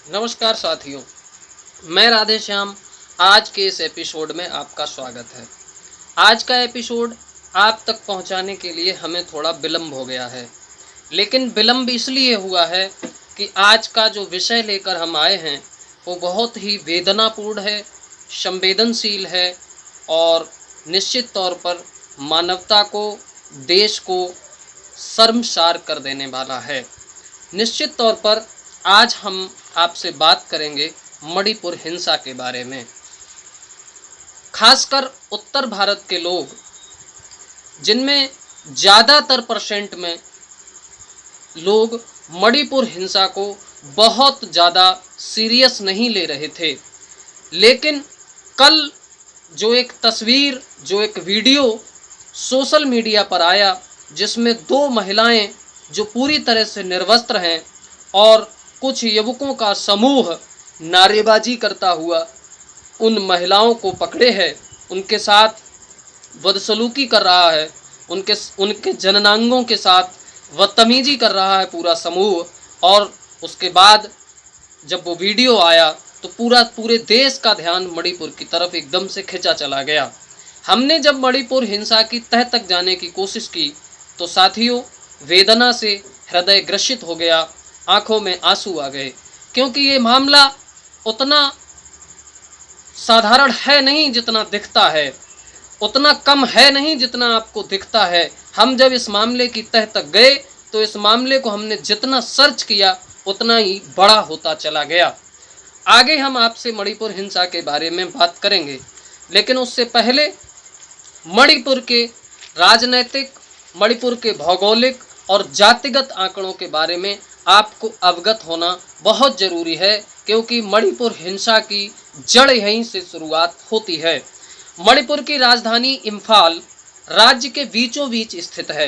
नमस्कार साथियों, मैं राधे श्याम। आज के इस एपिसोड में आपका स्वागत है। आज का एपिसोड आप तक पहुंचाने के लिए हमें थोड़ा विलम्ब हो गया है, लेकिन विलम्ब इसलिए हुआ है कि आज का जो विषय लेकर हम आए हैं वो बहुत ही वेदनापूर्ण है, संवेदनशील है और निश्चित तौर पर मानवता को, देश को शर्मसार कर देने वाला है। निश्चित तौर पर आज हम आपसे बात करेंगे मणिपुर हिंसा के बारे में। खासकर उत्तर भारत के लोग, जिनमें ज़्यादातर परसेंट में लोग मणिपुर हिंसा को बहुत ज़्यादा सीरियस नहीं ले रहे थे, लेकिन कल जो एक तस्वीर, जो एक वीडियो सोशल मीडिया पर आया, जिसमें दो महिलाएं जो पूरी तरह से निर्वस्त्र हैं और कुछ युवकों का समूह नारेबाजी करता हुआ उन महिलाओं को पकड़े है, उनके साथ बदसलूकी कर रहा है, उनके जननांगों के साथ बदतमीजी कर रहा है पूरा समूह। और उसके बाद जब वो वीडियो आया तो पूरे देश का ध्यान मणिपुर की तरफ एकदम से खिंचा चला गया। हमने जब मणिपुर हिंसा की तह तक जाने की कोशिश की तो साथियों, वेदना से हृदय ग्रसित हो गया, आंखों में आंसू आ गए, क्योंकि ये मामला उतना साधारण है नहीं जितना दिखता है, उतना कम है नहीं जितना आपको दिखता है। हम जब इस मामले की तह तक गए तो इस मामले को हमने जितना सर्च किया उतना ही बड़ा होता चला गया। आगे हम आपसे मणिपुर हिंसा के बारे में बात करेंगे, लेकिन उससे पहले मणिपुर के राजनैतिक, मणिपुर के भौगोलिक और जातिगत आंकड़ों के बारे में आपको अवगत होना बहुत ज़रूरी है, क्योंकि मणिपुर हिंसा की जड़ यहीं से शुरुआत होती है। मणिपुर की राजधानी इम्फाल राज्य के बीचों बीच स्थित है।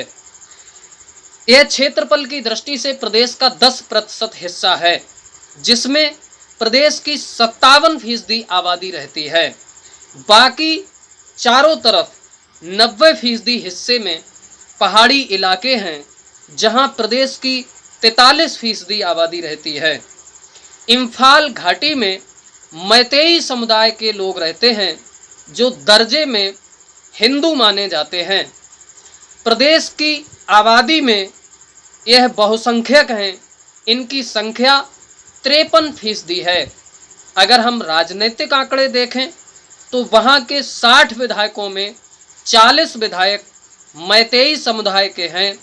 यह क्षेत्रफल की दृष्टि से प्रदेश का 10% हिस्सा है, जिसमें प्रदेश की 57% आबादी रहती है। बाकी चारों तरफ 90% हिस्से में पहाड़ी इलाके हैं, जहां प्रदेश की 43% आबादी रहती है। इम्फाल घाटी में मैतेई समुदाय के लोग रहते हैं, जो दर्जे में हिंदू माने जाते हैं। प्रदेश की आबादी में यह बहुसंख्यक हैं, इनकी संख्या 53% है। अगर हम राजनीतिक आंकड़े देखें तो वहाँ के 60 विधायकों में 40 विधायक मैतेई समुदाय के हैं।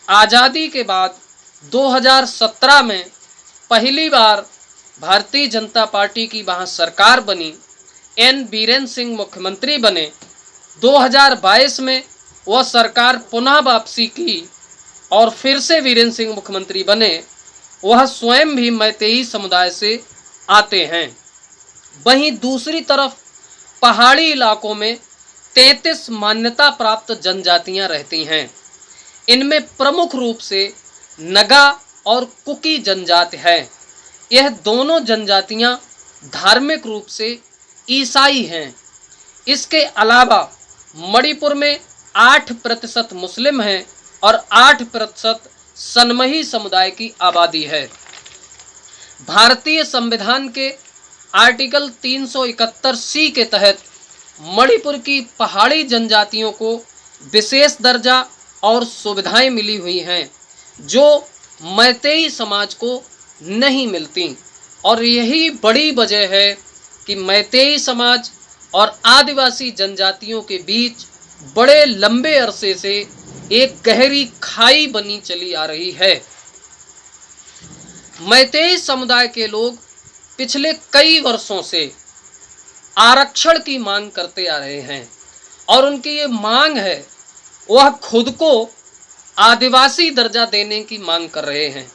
आज़ादी के बाद 2017 में पहली बार भारतीय जनता पार्टी की वहाँ सरकार बनी, एन बीरेन सिंह मुख्यमंत्री बने। 2022 में वह सरकार पुनः वापसी की और फिर से बीरेन सिंह मुख्यमंत्री बने। वह स्वयं भी मैतेई समुदाय से आते हैं। वहीं दूसरी तरफ पहाड़ी इलाकों में 33 मान्यता प्राप्त जनजातियां रहती हैं। इनमें प्रमुख रूप से नगा और कुकी जनजाति है। यह दोनों जनजातियां धार्मिक रूप से ईसाई हैं। इसके अलावा मणिपुर में 8% मुस्लिम हैं और 8% सनमही समुदाय की आबादी है। भारतीय संविधान के आर्टिकल 371C के तहत मणिपुर की पहाड़ी जनजातियों को विशेष दर्जा और सुविधाएं मिली हुई हैं, जो मैतेई समाज को नहीं मिलती। और यही बड़ी वजह है कि मैतेई समाज और आदिवासी जनजातियों के बीच बड़े लंबे अरसे से एक गहरी खाई बनी चली आ रही है। मैतेई समुदाय के लोग पिछले कई वर्षों से आरक्षण की मांग करते आ रहे हैं, और उनकी ये मांग है, वह खुद को आदिवासी दर्जा देने की मांग कर रहे हैं।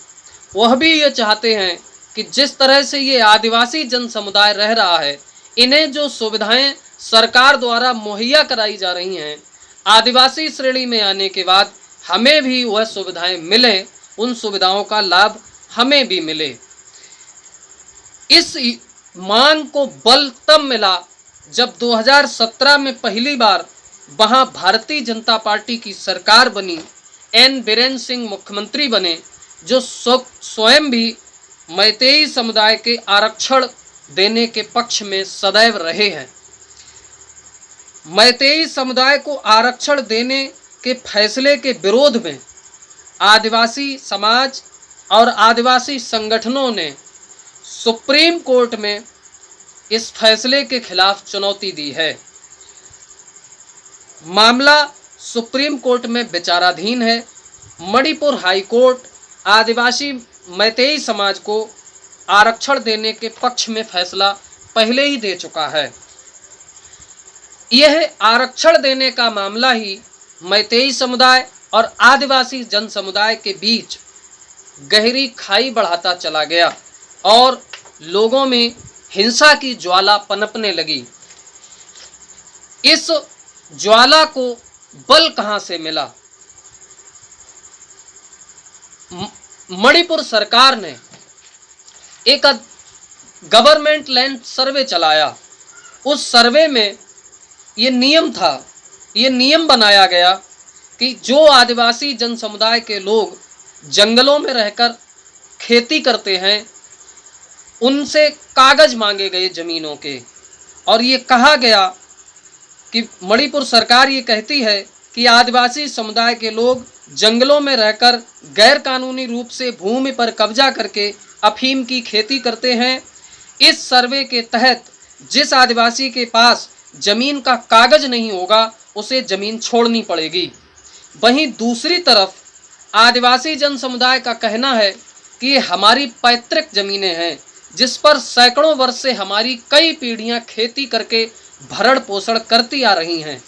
वह भी ये चाहते हैं कि जिस तरह से ये आदिवासी जन समुदाय रह रहा है, इन्हें जो सुविधाएं सरकार द्वारा मुहैया कराई जा रही हैं, आदिवासी श्रेणी में आने के बाद हमें भी वह सुविधाएं मिलें, उन सुविधाओं का लाभ हमें भी मिले। इस मांग को बल तब मिला जब 2017 में पहली बार वहां भारतीय जनता पार्टी की सरकार बनी, एन बीरेन सिंह मुख्यमंत्री बने, जो स्वयं भी मैतेई समुदाय के आरक्षण देने के पक्ष में सदैव रहे हैं। मैतेई समुदाय को आरक्षण देने के फैसले के विरोध में आदिवासी समाज और आदिवासी संगठनों ने सुप्रीम कोर्ट में इस फैसले के खिलाफ चुनौती दी है। मामला सुप्रीम कोर्ट में विचाराधीन है। मणिपुर हाई कोर्ट आदिवासी मैतेई समाज को आरक्षण देने के पक्ष में फैसला पहले ही दे चुका है। यह आरक्षण देने का मामला ही मैतेई समुदाय और आदिवासी जन समुदाय के बीच गहरी खाई बढ़ाता चला गया और लोगों में हिंसा की ज्वाला पनपने लगी। इस ज्वाला को बल कहां से मिला? मणिपुर सरकार ने एक गवर्नमेंट लैंड सर्वे चलाया। उस सर्वे में ये नियम बनाया गया कि जो आदिवासी जन समुदाय के लोग जंगलों में रहकर खेती करते हैं उनसे कागज मांगे गए जमीनों के, और ये कहा गया कि मणिपुर सरकार ये कहती है कि आदिवासी समुदाय के लोग जंगलों में रहकर गैर कानूनी रूप से भूमि पर कब्जा करके अफीम की खेती करते हैं। इस सर्वे के तहत जिस आदिवासी के पास जमीन का कागज नहीं होगा उसे जमीन छोड़नी पड़ेगी। वहीं दूसरी तरफ आदिवासी जन समुदाय का कहना है कि हमारी पैतृक जमीनें हैं जिस पर सैकड़ों वर्ष से हमारी कई पीढ़ियां खेती करके भरण पोषण करती आ रही हैं।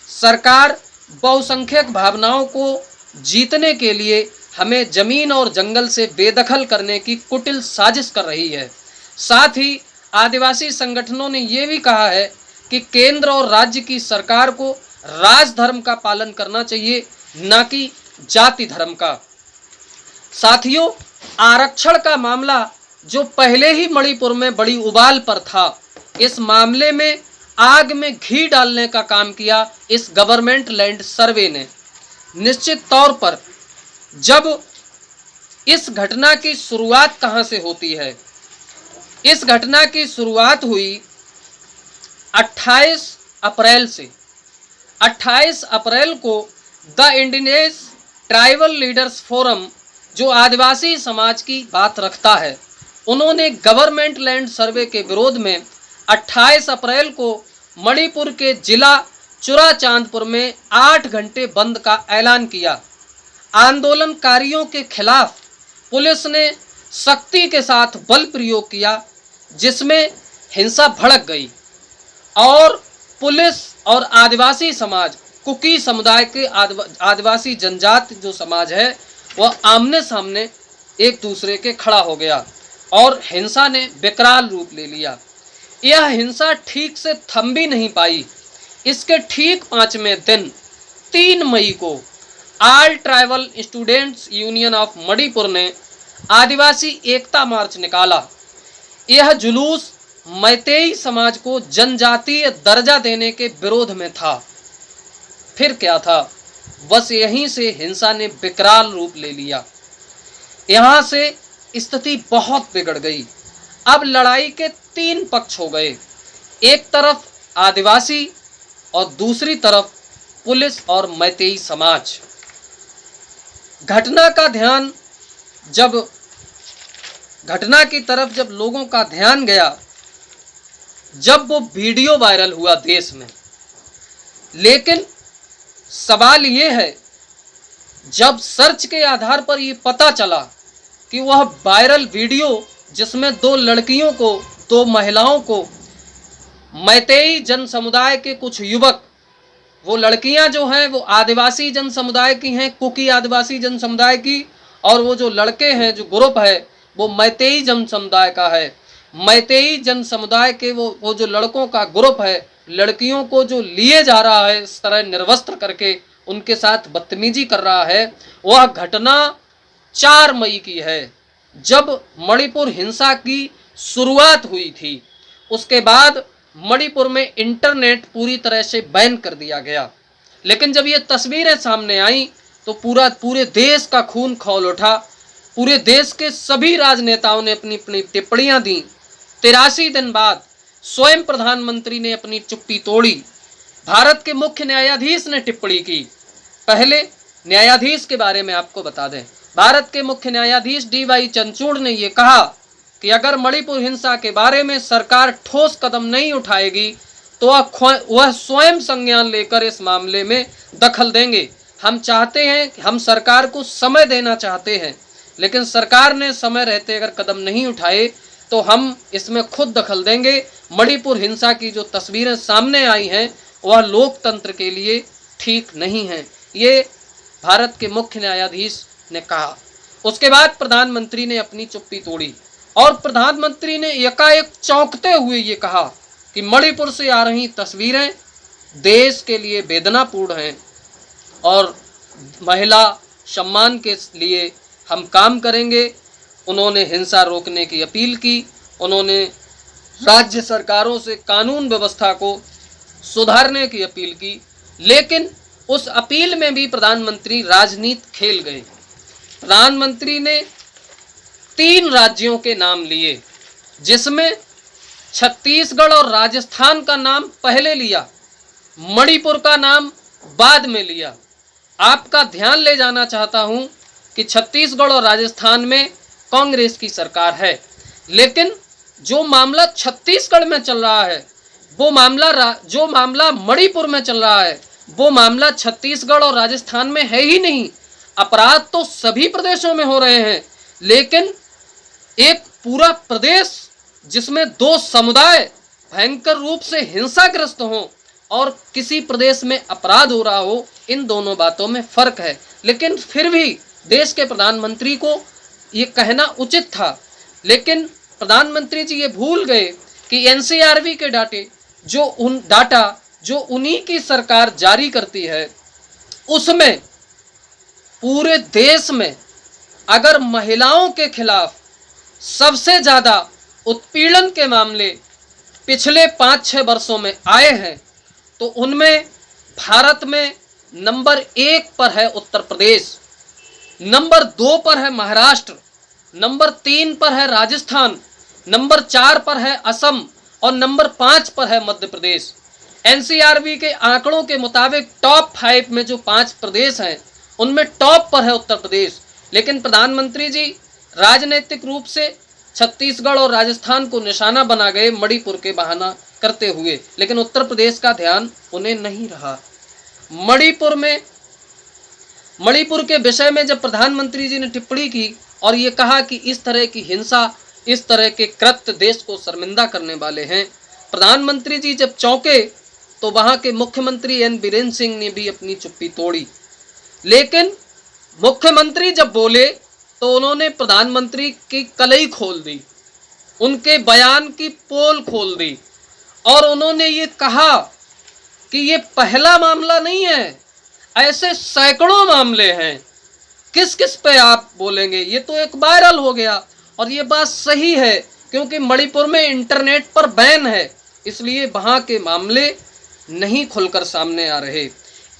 सरकार बहुसंख्यक भावनाओं को जीतने के लिए हमें जमीन और जंगल से बेदखल करने की कुटिल साजिश कर रही है। साथ ही आदिवासी संगठनों ने ये भी कहा है कि केंद्र और राज्य की सरकार को राजधर्म का पालन करना चाहिए, न कि जाति धर्म का। साथियों, आरक्षण का मामला जो पहले ही मणिपुर में बड़ी उबाल पर था, इस मामले में आग में घी डालने का काम किया इस गवर्नमेंट लैंड सर्वे ने। निश्चित तौर पर जब इस घटना की शुरुआत कहां से होती है? इस घटना की शुरुआत हुई 28 अप्रैल से। 28 अप्रैल को the indigenous tribal leaders forum, जो आदिवासी समाज की बात रखता है, उन्होंने गवर्नमेंट लैंड सर्वे के विरोध में 28 अप्रैल को मणिपुर के जिला चुराचांदपुर में 8 घंटे बंद का ऐलान किया। आंदोलनकारियों के खिलाफ पुलिस ने सख्ती के साथ बल प्रयोग किया, जिसमें हिंसा भड़क गई और पुलिस और आदिवासी समाज, कुकी समुदाय के आदिवासी जनजाति जो समाज है, वह आमने सामने एक दूसरे के खड़ा हो गया और हिंसा ने विकराल रूप ले लिया। यह हिंसा ठीक से थम भी नहीं पाई। इसके ठीक 5वें दिन 3 मई को all tribal students union of Manipur ने आदिवासी एकता मार्च निकाला। यह जुलूस मैतेई समाज को जनजातीय दर्जा देने के विरोध में था। फिर क्या था? बस यहीं से हिंसा ने विकराल रूप ले लिया। यहाँ से स्थिति बहुत बिगड़ गई। अब लड़ाई के 3 पक्ष हो गए, एक तरफ आदिवासी और दूसरी तरफ पुलिस और मैतेई समाज। घटना की तरफ जब लोगों का ध्यान गया, जब वो वीडियो वायरल हुआ देश में, लेकिन सवाल ये है, जब सर्च के आधार पर ये पता चला कि वह वायरल वीडियो जिसमें 2 लड़कियों को, 2 महिलाओं को मैतेई जन समुदाय के कुछ युवक, वो लड़कियां जो हैं वो आदिवासी जन समुदाय की हैं, कुकी आदिवासी जन समुदाय की, और वो जो लड़के हैं, जो ग्रुप है, वो मैतेई जन समुदाय का है। मैतेई जन समुदाय के वो जो लड़कों का ग्रुप है, लड़कियों को जो लिए जा रहा है इस तरह निर्वस्त्र करके उनके साथ बदतमीजी कर रहा है, वह घटना 4 मई की है, जब मणिपुर हिंसा की शुरुआत हुई थी। उसके बाद मणिपुर में इंटरनेट पूरी तरह से बैन कर दिया गया। लेकिन जब ये तस्वीरें सामने आई तो पूरे देश का खून खौल उठा। पूरे देश के सभी राजनेताओं ने अपनी अपनी टिप्पणियां दी। 83 दिन बाद स्वयं प्रधानमंत्री ने अपनी चुप्पी तोड़ी। भारत के मुख्य न्यायाधीश ने टिप्पणी की। पहले न्यायाधीश के बारे में आपको बता दें, भारत के मुख्य न्यायाधीश DY चंद्रचूड़ ने यह कहा कि अगर मणिपुर हिंसा के बारे में सरकार ठोस कदम नहीं उठाएगी तो वह स्वयं संज्ञान लेकर इस मामले में दखल देंगे। हम चाहते हैं, हम सरकार को समय देना चाहते हैं, लेकिन सरकार ने समय रहते अगर कदम नहीं उठाए तो हम इसमें खुद दखल देंगे। मणिपुर हिंसा की जो तस्वीरें सामने आई हैं वह लोकतंत्र के लिए ठीक नहीं है, ये भारत के मुख्य न्यायाधीश ने कहा। उसके बाद प्रधानमंत्री ने अपनी चुप्पी तोड़ी और प्रधानमंत्री ने एकाएक चौंकते हुए ये कहा कि मणिपुर से आ रही तस्वीरें देश के लिए वेदनापूर्ण हैं और महिला सम्मान के लिए हम काम करेंगे। उन्होंने हिंसा रोकने की अपील की। उन्होंने राज्य सरकारों से कानून व्यवस्था को सुधारने की अपील की, लेकिन उस अपील में भी प्रधानमंत्री राजनीति खेल गए। प्रधानमंत्री ने 3 राज्यों के नाम लिए, जिसमें छत्तीसगढ़ और राजस्थान का नाम पहले लिया, मणिपुर का नाम बाद में लिया। आपका ध्यान ले जाना चाहता हूं कि छत्तीसगढ़ और राजस्थान में कांग्रेस की सरकार है, लेकिन जो मामला छत्तीसगढ़ में चल रहा है जो मामला मणिपुर में चल रहा है वो मामला छत्तीसगढ़ और राजस्थान में है ही नहीं। अपराध तो सभी प्रदेशों में हो रहे हैं, लेकिन एक पूरा प्रदेश जिसमें 2 समुदाय भयंकर रूप से हिंसाग्रस्त हों और किसी प्रदेश में अपराध हो रहा हो, इन दोनों बातों में फर्क है। लेकिन फिर भी देश के प्रधानमंत्री को ये कहना उचित था, लेकिन प्रधानमंत्री जी ये भूल गए कि NCRB के डाटा जो उन्हीं की सरकार जारी करती है, उसमें पूरे देश में अगर महिलाओं के खिलाफ सबसे ज़्यादा उत्पीड़न के मामले पिछले 5-6 वर्षों में आए हैं तो उनमें भारत में नंबर 1 पर है उत्तर प्रदेश, नंबर 2 पर है महाराष्ट्र, नंबर 3 पर है राजस्थान, नंबर 4 पर है असम और नंबर 5 पर है मध्य प्रदेश। NCRB के आंकड़ों के मुताबिक टॉप 5 में जो 5 प्रदेश हैं उनमें टॉप पर है उत्तर प्रदेश। लेकिन प्रधानमंत्री जी राजनीतिक रूप से छत्तीसगढ़ और राजस्थान को निशाना बना गए मणिपुर के बहाना करते हुए, लेकिन उत्तर प्रदेश का ध्यान उन्हें नहीं रहा। मणिपुर के विषय में जब प्रधानमंत्री जी ने टिप्पणी की और ये कहा कि इस तरह की हिंसा, इस तरह के कृत्य देश को शर्मिंदा करने वाले हैं, प्रधानमंत्री जी जब चौंके तो वहां के मुख्यमंत्री N बीरेन सिंह ने भी अपनी चुप्पी तोड़ी। लेकिन मुख्यमंत्री जब बोले तो उन्होंने प्रधानमंत्री की कलई खोल दी, उनके बयान की पोल खोल दी और उन्होंने ये कहा कि ये पहला मामला नहीं है, ऐसे सैकड़ों मामले हैं, किस किस पे आप बोलेंगे। ये तो एक वायरल हो गया और ये बात सही है क्योंकि मणिपुर में इंटरनेट पर बैन है, इसलिए वहाँ के मामले नहीं खुलकर सामने आ रहे।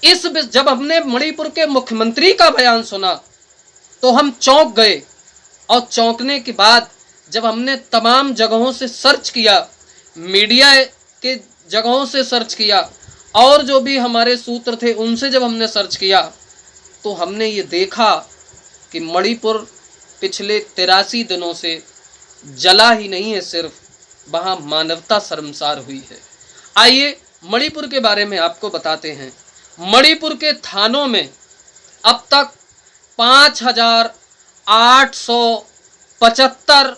जब हमने मणिपुर के मुख्यमंत्री का बयान सुना तो हम चौंक गए और चौंकने के बाद जब हमने तमाम जगहों से सर्च किया, मीडिया के जगहों से सर्च किया और जो भी हमारे सूत्र थे उनसे जब हमने सर्च किया तो हमने ये देखा कि मणिपुर पिछले 83 दिनों से जला ही नहीं है, सिर्फ वहाँ मानवता शर्मसार हुई है। आइए मणिपुर के बारे में आपको बताते हैं। मणिपुर के थानों में अब तक 5,875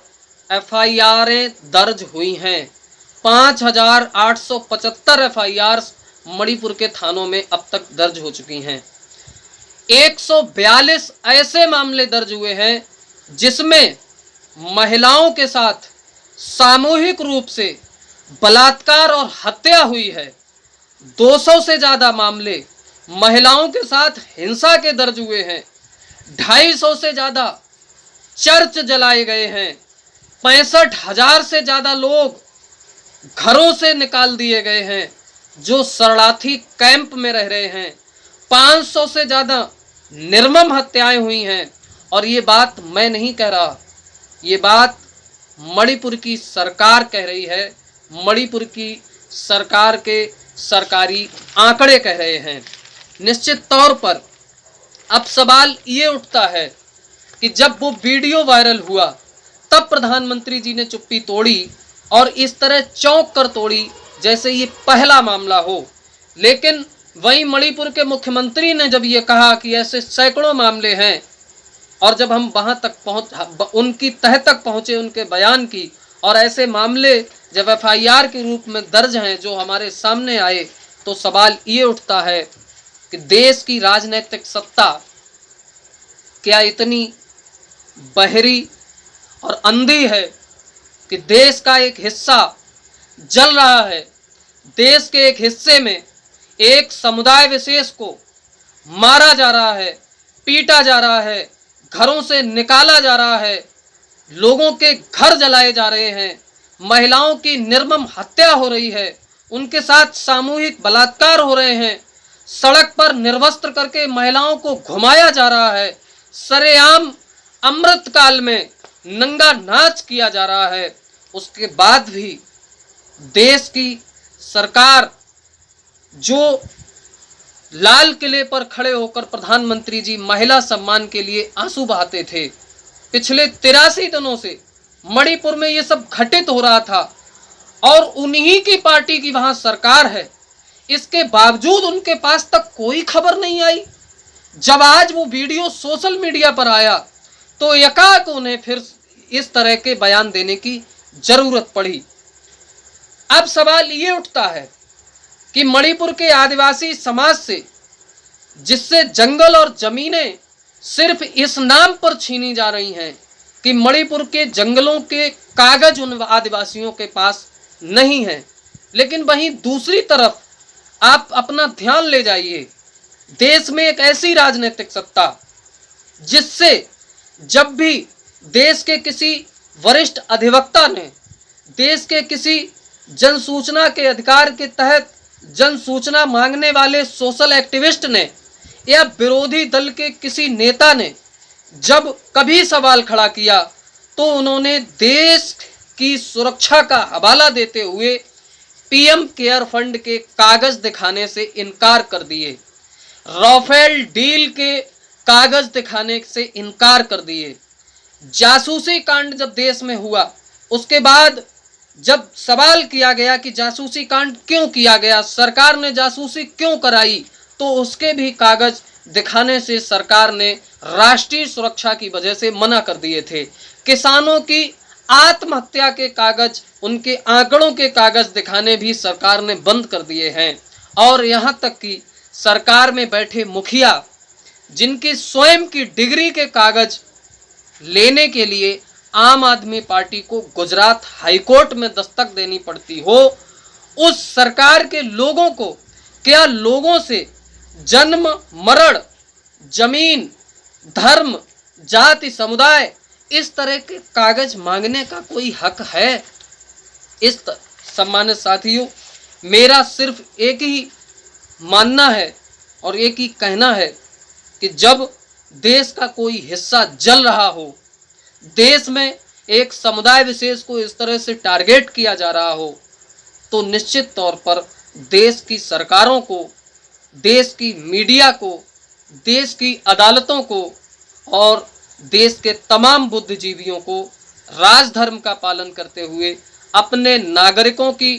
FIRें दर्ज हुई हैं। 5,875 FIR मणिपुर के थानों में अब तक दर्ज हो चुकी हैं। 142 ऐसे मामले दर्ज हुए हैं जिसमें महिलाओं के साथ सामूहिक रूप से बलात्कार और हत्या हुई है। 200 से ज़्यादा मामले महिलाओं के साथ हिंसा के दर्ज हुए हैं। 250 से ज़्यादा चर्च जलाए गए हैं। 65,000 से ज़्यादा लोग घरों से निकाल दिए गए हैं जो शरणार्थी कैंप में रह रहे हैं। 500 से ज़्यादा निर्मम हत्याएं हुई हैं और ये बात मैं नहीं कह रहा, ये बात मणिपुर की सरकार कह रही है, मणिपुर की सरकार के सरकारी आंकड़े कह रहे हैं। निश्चित तौर पर अब सवाल ये उठता है कि जब वो वीडियो वायरल हुआ तब प्रधानमंत्री जी ने चुप्पी तोड़ी और इस तरह चौंक कर तोड़ी जैसे ये पहला मामला हो। लेकिन वहीं मणिपुर के मुख्यमंत्री ने जब ये कहा कि ऐसे सैकड़ों मामले हैं, और जब हम वहां तक उनकी तह तक पहुंचे उनके बयान की, और ऐसे मामले जब एफआईआर के रूप में दर्ज हैं जो हमारे सामने आए, तो सवाल ये उठता है कि देश की राजनीतिक सत्ता क्या इतनी बहरी और अंधी है कि देश का एक हिस्सा जल रहा है, देश के एक हिस्से में एक समुदाय विशेष को मारा जा रहा है, पीटा जा रहा है, घरों से निकाला जा रहा है, लोगों के घर जलाए जा रहे हैं, महिलाओं की निर्मम हत्या हो रही है, उनके साथ सामूहिक बलात्कार हो रहे हैं, सड़क पर निर्वस्त्र करके महिलाओं को घुमाया जा रहा है, सरेआम अमृत काल में नंगा नाच किया जा रहा है। उसके बाद भी देश की सरकार जो लाल किले पर खड़े होकर प्रधानमंत्री जी महिला सम्मान के लिए आंसू बहाते थे, पिछले 83 दिनों से मणिपुर में ये सब घटित हो रहा था और उन्हीं की पार्टी की वहां सरकार है, इसके बावजूद उनके पास तक कोई खबर नहीं आई। जब आज वो वीडियो सोशल मीडिया पर आया तो एकाएक उन्हें फिर इस तरह के बयान देने की जरूरत पड़ी। अब सवाल ये उठता है कि मणिपुर के आदिवासी समाज से, जिससे जंगल और जमीनें सिर्फ इस नाम पर छीनी जा रही हैं कि मणिपुर के जंगलों के कागज उन आदिवासियों के पास नहीं है, लेकिन वहीं दूसरी तरफ आप अपना ध्यान ले जाइए, देश में एक ऐसी राजनीतिक सत्ता जिससे जब भी देश के किसी वरिष्ठ अधिवक्ता ने, देश के किसी जन सूचना के अधिकार के तहत जन सूचना मांगने वाले सोशल एक्टिविस्ट ने या विरोधी दल के किसी नेता ने जब कभी सवाल खड़ा किया तो उन्होंने देश की सुरक्षा का हवाला देते हुए पीएम केयर फंड के कागज दिखाने से इनकार कर दिए, राफेल डील के कागज दिखाने से इनकार कर दिए। जासूसी कांड जब देश में हुआ, उसके बाद जब सवाल किया गया कि जासूसी कांड क्यों किया गया, सरकार ने जासूसी क्यों कराई, तो उसके भी कागज दिखाने से सरकार ने राष्ट्रीय सुरक्षा की वजह से मना कर दिए थे। किसानों की आत्महत्या के कागज, उनके आंकड़ों के कागज दिखाने भी सरकार ने बंद कर दिए हैं। और यहाँ तक कि सरकार में बैठे मुखिया, जिनकी स्वयं की डिग्री के कागज लेने के लिए आम आदमी पार्टी को गुजरात हाईकोर्ट में दस्तक देनी पड़ती हो, उस सरकार के लोगों को क्या लोगों से जन्म मरण, जमीन, धर्म, जाति, समुदाय, इस तरह के कागज मांगने का कोई हक है? सम्मानित साथियों, मेरा सिर्फ एक ही मानना है और एक ही कहना है कि जब देश का कोई हिस्सा जल रहा हो, देश में एक समुदाय विशेष को इस तरह से टारगेट किया जा रहा हो, तो निश्चित तौर पर देश की सरकारों को, देश की मीडिया को, देश की अदालतों को और देश के तमाम बुद्धिजीवियों को राजधर्म का पालन करते हुए अपने नागरिकों की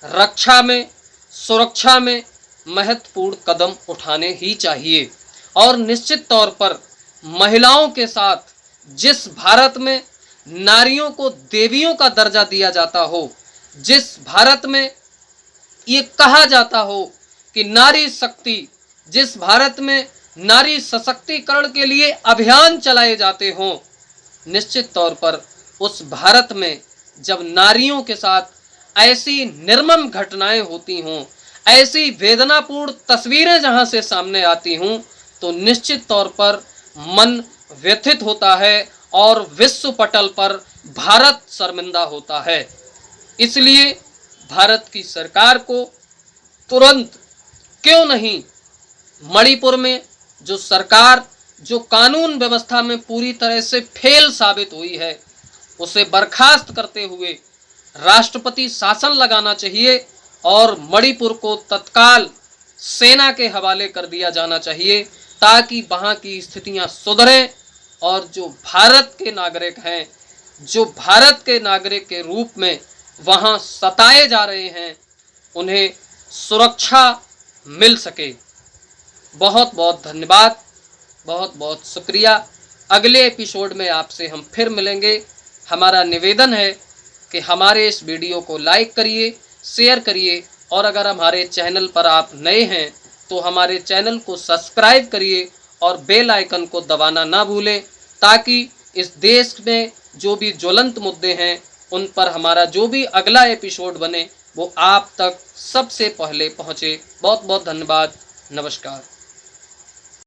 रक्षा में, सुरक्षा में महत्वपूर्ण कदम उठाने ही चाहिए। और निश्चित तौर पर महिलाओं के साथ जिस भारत में नारियों को देवियों का दर्जा दिया जाता हो, जिस भारत में ये कहा जाता हो कि नारी शक्ति, जिस भारत में नारी सशक्तिकरण के लिए अभियान चलाए जाते हों, निश्चित तौर पर उस भारत में जब नारियों के साथ ऐसी निर्मम घटनाएं होती हों, ऐसी वेदनापूर्ण तस्वीरें जहां से सामने आती हों, तो निश्चित तौर पर मन व्यथित होता है और विश्व पटल पर भारत शर्मिंदा होता है। इसलिए भारत की सरकार को तुरंत क्यों नहीं मणिपुर में जो सरकार जो कानून व्यवस्था में पूरी तरह से फेल साबित हुई है, उसे बर्खास्त करते हुए राष्ट्रपति शासन लगाना चाहिए और मणिपुर को तत्काल सेना के हवाले कर दिया जाना चाहिए, ताकि वहाँ की स्थितियाँ सुधरें और जो भारत के नागरिक हैं, जो भारत के नागरिक के रूप में वहाँ सताए जा रहे हैं, उन्हें सुरक्षा मिल सके। बहुत बहुत धन्यवाद, बहुत बहुत शुक्रिया। अगले एपिसोड में आपसे हम फिर मिलेंगे। हमारा निवेदन है कि हमारे इस वीडियो को लाइक करिए, शेयर करिए और अगर हमारे चैनल पर आप नए हैं तो हमारे चैनल को सब्सक्राइब करिए और बेल आइकन को दबाना ना भूलें, ताकि इस देश में जो भी ज्वलंत मुद्दे हैं उन पर हमारा जो भी अगला एपिसोड बने वो आप तक सबसे पहले पहुँचे। बहुत बहुत धन्यवाद। नमस्कार।